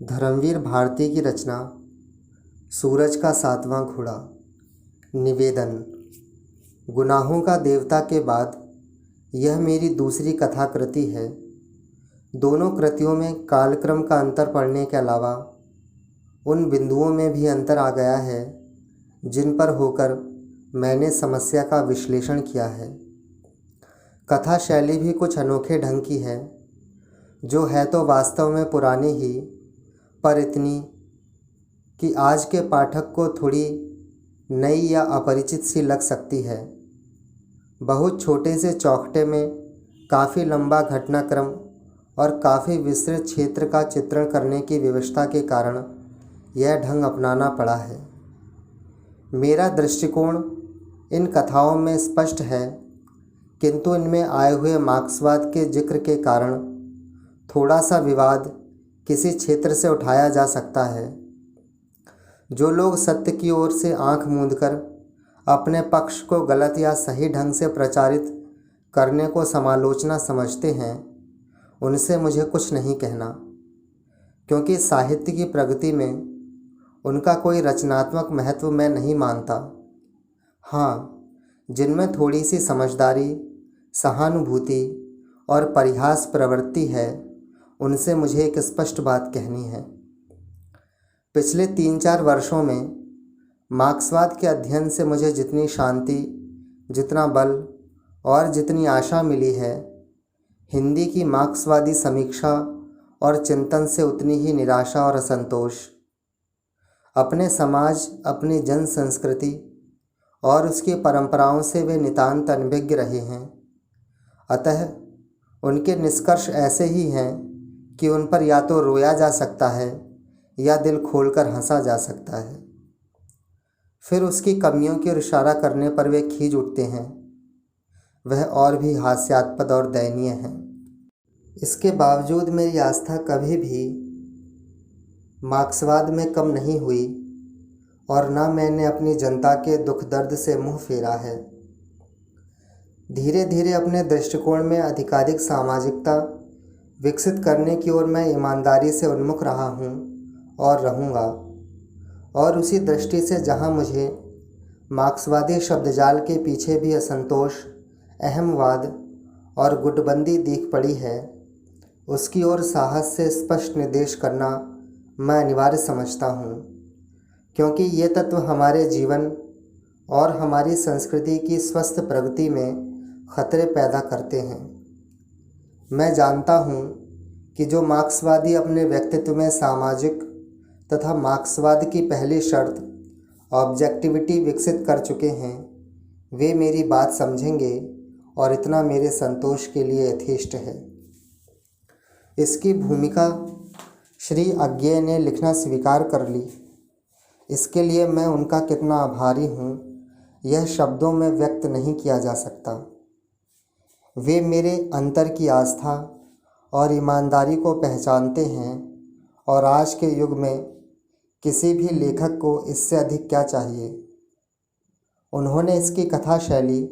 धर्मवीर भारती की रचना सूरज का सातवां घोड़ा। निवेदन। गुनाहों का देवता के बाद यह मेरी दूसरी कथाकृति है। दोनों कृतियों में कालक्रम का अंतर पड़ने के अलावा उन बिंदुओं में भी अंतर आ गया है जिन पर होकर मैंने समस्या का विश्लेषण किया है। कथा शैली भी कुछ अनोखे ढंग की है, जो है तो वास्तव में पुरानी ही, पर इतनी कि आज के पाठक को थोड़ी नई या अपरिचित सी लग सकती है। बहुत छोटे से चौखटे में काफ़ी लंबा घटनाक्रम और काफ़ी विस्तृत क्षेत्र का चित्रण करने की व्यवस्था के कारण यह ढंग अपनाना पड़ा है। मेरा दृष्टिकोण इन कथाओं में स्पष्ट है, किंतु इनमें आए हुए मार्क्सवाद के जिक्र के कारण थोड़ा सा विवाद किसी क्षेत्र से उठाया जा सकता है। जो लोग सत्य की ओर से आंख मूंदकर अपने पक्ष को गलत या सही ढंग से प्रचारित करने को समालोचना समझते हैं, उनसे मुझे कुछ नहीं कहना, क्योंकि साहित्य की प्रगति में उनका कोई रचनात्मक महत्व मैं नहीं मानता। हाँ, जिनमें थोड़ी सी समझदारी, सहानुभूति और परिहास प्रवृत्ति है, उनसे मुझे एक स्पष्ट बात कहनी है। पिछले 3-4 वर्षों में मार्क्सवाद के अध्ययन से मुझे जितनी शांति, जितना बल और जितनी आशा मिली है, हिंदी की मार्क्सवादी समीक्षा और चिंतन से उतनी ही निराशा और असंतोष। अपने समाज, अपनी जन संस्कृति और उसकी परंपराओं से वे नितांत अनभिज्ञ रहे हैं। अतः उनके निष्कर्ष ऐसे ही हैं कि उन पर या तो रोया जा सकता है या दिल खोलकर हंसा जा सकता है। फिर उसकी कमियों की ओर इशारा करने पर वे खींच उठते हैं। वह और भी हास्यास्पद और दयनीय है। इसके बावजूद मेरी आस्था कभी भी मार्क्सवाद में कम नहीं हुई और न मैंने अपनी जनता के दुख दर्द से मुंह फेरा है। धीरे धीरे अपने दृष्टिकोण में अधिकाधिक सामाजिकता विकसित करने की ओर मैं ईमानदारी से उन्मुख रहा हूँ और रहूँगा। और उसी दृष्टि से जहाँ मुझे मार्क्सवादी शब्दजाल के पीछे भी असंतोष, अहमवाद और गुटबंदी दिख पड़ी है, उसकी ओर साहस से स्पष्ट निर्देश करना मैं अनिवार्य समझता हूँ, क्योंकि ये तत्व हमारे जीवन और हमारी संस्कृति की स्वस्थ प्रगति में खतरे पैदा करते हैं। मैं जानता हूँ कि जो मार्क्सवादी अपने व्यक्तित्व में सामाजिक तथा मार्क्सवाद की पहली शर्त ऑब्जेक्टिविटी विकसित कर चुके हैं, वे मेरी बात समझेंगे और इतना मेरे संतोष के लिए यथेष्ट है। इसकी भूमिका श्री अज्ञेय ने लिखना स्वीकार कर ली। इसके लिए मैं उनका कितना आभारी हूँ, यह शब्दों में व्यक्त नहीं किया जा सकता। वे मेरे अंतर की आस्था और ईमानदारी को पहचानते हैं, और आज के युग में किसी भी लेखक को इससे अधिक क्या चाहिए। उन्होंने इसकी कथा शैली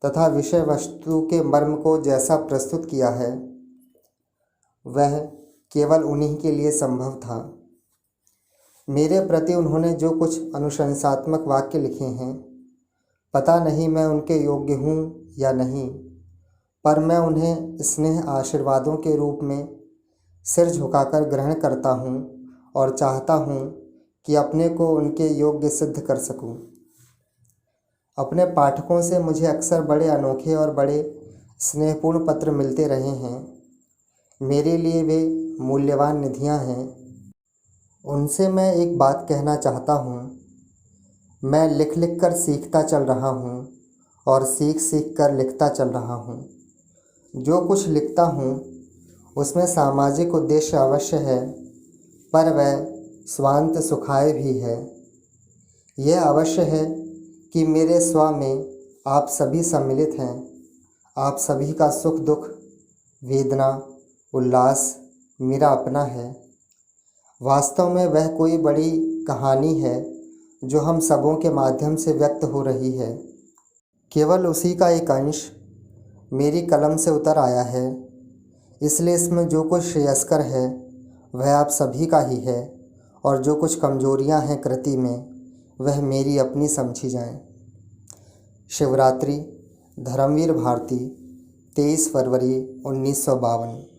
तथा विषय वस्तु के मर्म को जैसा प्रस्तुत किया है, वह केवल उन्हीं के लिए संभव था। मेरे प्रति उन्होंने जो कुछ अनुशंसात्मक वाक्य लिखे हैं, पता नहीं मैं उनके योग्य हूँ या नहीं, पर मैं उन्हें स्नेह आशीर्वादों के रूप में सिर झुकाकर ग्रहण करता हूँ और चाहता हूँ कि अपने को उनके योग्य सिद्ध कर सकूँ। अपने पाठकों से मुझे अक्सर बड़े अनोखे और बड़े स्नेहपूर्ण पत्र मिलते रहे हैं। मेरे लिए वे मूल्यवान निधियाँ हैं। उनसे मैं एक बात कहना चाहता हूँ। मैं लिख लिख कर सीखता चल रहा हूँ और सीख सीख कर लिखता चल रहा हूँ। जो कुछ लिखता हूँ उसमें सामाजिक उद्देश्य अवश्य है, पर वह स्वांत सुखाय भी है। यह अवश्य है कि मेरे स्व में आप सभी सम्मिलित हैं। आप सभी का सुख दुख, वेदना, उल्लास मेरा अपना है। वास्तव में वह कोई बड़ी कहानी है जो हम सबों के माध्यम से व्यक्त हो रही है। केवल उसी का एक अंश मेरी कलम से उतर आया है, इसलिए इसमें जो कुछ श्रेयस्कर है वह आप सभी का ही है और जो कुछ कमजोरियां हैं कृति में वह मेरी अपनी समझी जाएं। शिवरात्रि, धर्मवीर भारती, 23 फरवरी 1952।